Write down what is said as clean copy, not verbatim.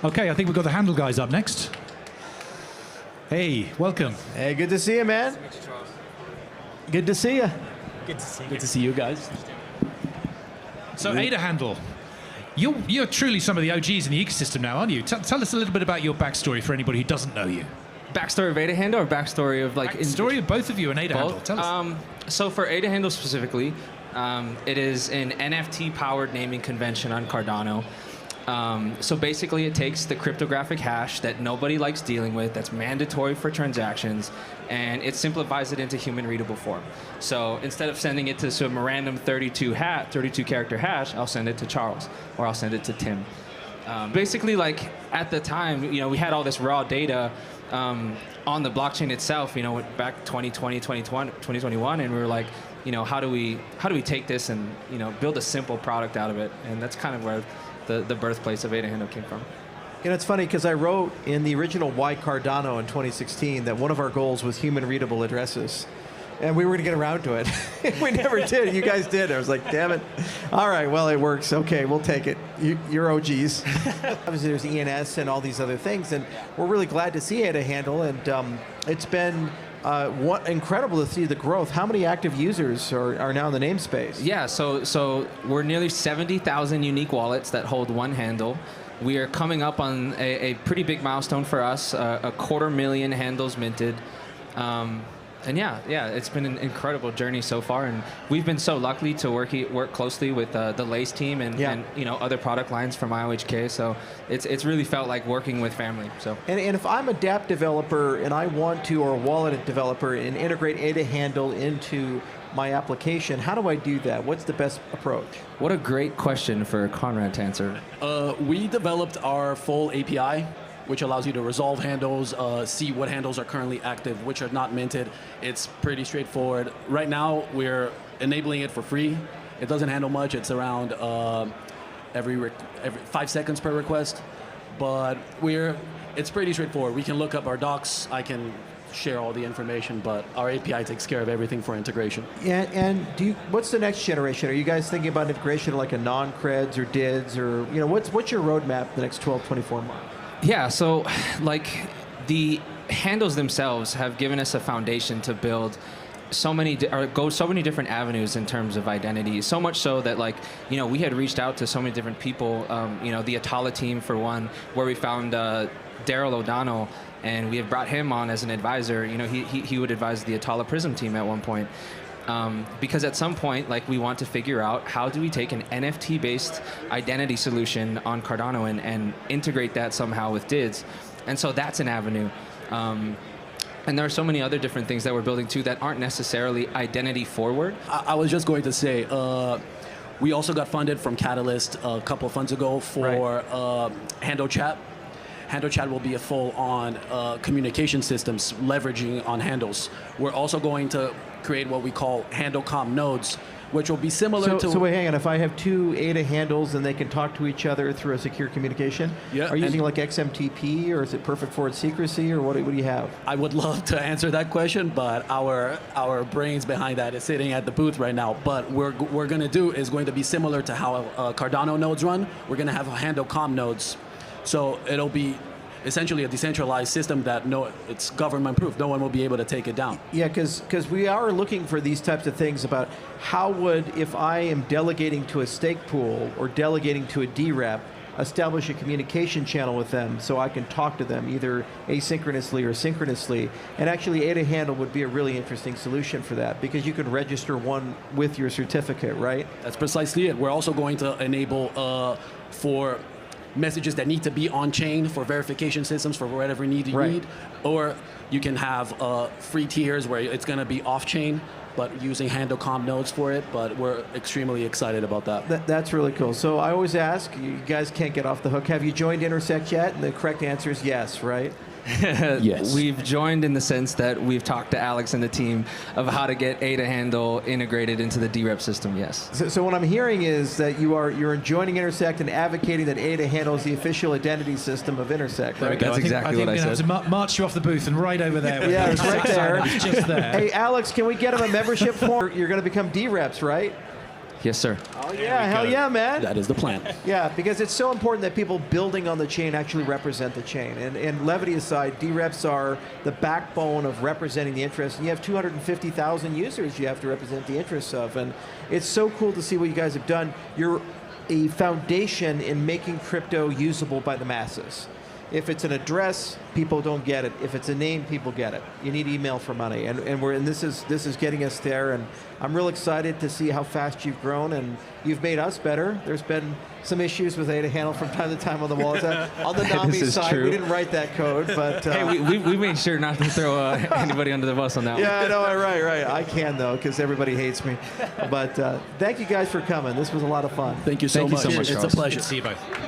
Okay, I think we've got the handle guys up next. Hey, welcome. Hey, good to see you, man. Good to see you. Good to see you. Good to see you guys. So Ada handle, you're truly some of the OGs in the ecosystem now, aren't you? Tell us a little bit about your backstory for anybody who doesn't know you. Backstory of Ada handle or backstory of like... Story of both of you and Ada handle. Both? Tell us. So for Ada handle specifically, it is an NFT-powered naming convention on Cardano. So basically, it takes the cryptographic hash that nobody likes dealing with, that's mandatory for transactions, and it simplifies it into human-readable form. So instead of sending it to some random 32-character hash, I'll send it to Charles, or I'll send it to Tim. Basically, like at the time, you know, we had all this raw data on the blockchain itself. You know, back 2020, 2021, and we were like, you know, how do we take this and, you know, build a simple product out of it? And that's kind of where the birthplace of Ada handle came from. You know, it's funny because I wrote in the original Why Cardano in 2016 that one of our goals was human readable addresses. And we were going to get around to it. We never did. You guys did. I was like, damn it. All right, well, it works. Okay, we'll take it. You're OGs. Obviously, there's ENS and all these other things. And we're really glad to see Ada handle. And it's been incredible to see the growth. How many active users are now in the namespace? Yeah, so we're nearly 70,000 unique wallets that hold one handle. We are coming up on a pretty big milestone for us, a 250,000 handles minted. And yeah, it's been an incredible journey so far, and we've been so lucky to work closely with the Lace team and you know, other product lines from IOHK. So it's really felt like working with family. So and if I'm a dApp developer and I want to, or a wallet developer, and integrate Ada handle into my application, how do I do that? What's the best approach? What a great question for Conrad to answer. We developed our full API, which allows you to resolve handles, see what handles are currently active, which are not minted. It's pretty straightforward. Right now, we're enabling it for free. It doesn't handle much. It's around every 5 seconds per request, but it's pretty straightforward. We can look up our docs. I can share all the information, but our API takes care of everything for integration. And what's the next generation? Are you guys thinking about integration like a non-creds or DIDs, or you know, what's your roadmap the next 12, 24 months? Yeah, so like the handles themselves have given us a foundation to build so many different avenues in terms of identity. So much so that, like, you know, we had reached out to so many different people. You know, the Atala team for one, where we found Daryl O'Donnell, and we have brought him on as an advisor. You know, he would advise the Atala Prism team at one point. Because at some point, like, we want to figure out how do we take an NFT-based identity solution on Cardano and integrate that somehow with DIDs. And so that's an avenue. And there are so many other different things that we're building too that aren't necessarily identity forward. I was just going to say, we also got funded from Catalyst a couple of funds ago for Handle Chat. Handle Chat will be a full-on communication systems leveraging on handles. We're also going to create what we call HandleCom nodes, which will be similar to... So wait, hang on. If I have two Ada handles and they can talk to each other through a secure communication, are you using like XMTP, or is it perfect forward secrecy, or what do you have? I would love to answer that question, but our brains behind that is sitting at the booth right now. But what we're going to do is going to be similar to how Cardano nodes run. We're going to have HandleCom nodes. So it'll be essentially a decentralized system that it's government-proof. No one will be able to take it down. Yeah, because we are looking for these types of things about how would, if I am delegating to a stake pool or delegating to a DREP, establish a communication channel with them so I can talk to them either asynchronously or synchronously. And actually, Ada handle would be a really interesting solution for that, because you can register one with your certificate, right? That's precisely it. We're also going to enable for messages that need to be on-chain for verification systems for whatever need you need. Or you can have free tiers where it's going to be off-chain, but using HandleCom nodes for it. But we're extremely excited about that. That's really cool. So I always ask, you guys can't get off the hook. Have you joined Intersect yet? And the correct answer is yes, right? Yes. We've joined in the sense that we've talked to Alex and the team of how to get Ada handle integrated into the DREP system, yes. So what I'm hearing is that you're joining Intersect and advocating that Ada handle is the official identity system of Intersect, right? That's exactly what I said. I think we're going to have to march you off the booth and right over there. Yeah, it's right there. It's just there. Hey, Alex, can we get him a membership form? You're going to become DREPs, right? Yes, sir. Oh yeah, hell yeah, man. That is the plan. Yeah, because it's so important that people building on the chain actually represent the chain. And levity aside, DREPs are the backbone of representing the interests. And you have 250,000 users you have to represent the interests of. And it's so cool to see what you guys have done. You're a foundation in making crypto usable by the masses. If it's an address, people don't get it. If it's a name, people get it. You need email for money, and this is getting us there. And I'm real excited to see how fast you've grown, and you've made us better. There's been some issues with ADA handle from time to time on the wallet side. On the Nami side, true. we didn't write that code, but Hey, we made sure not to throw anybody under the bus on that yeah, one. I know, right. I can though, because everybody hates me. But thank you guys for coming. This was a lot of fun. Thank you so Thank you much. so much, It's a Charles. pleasure. Good to see you both.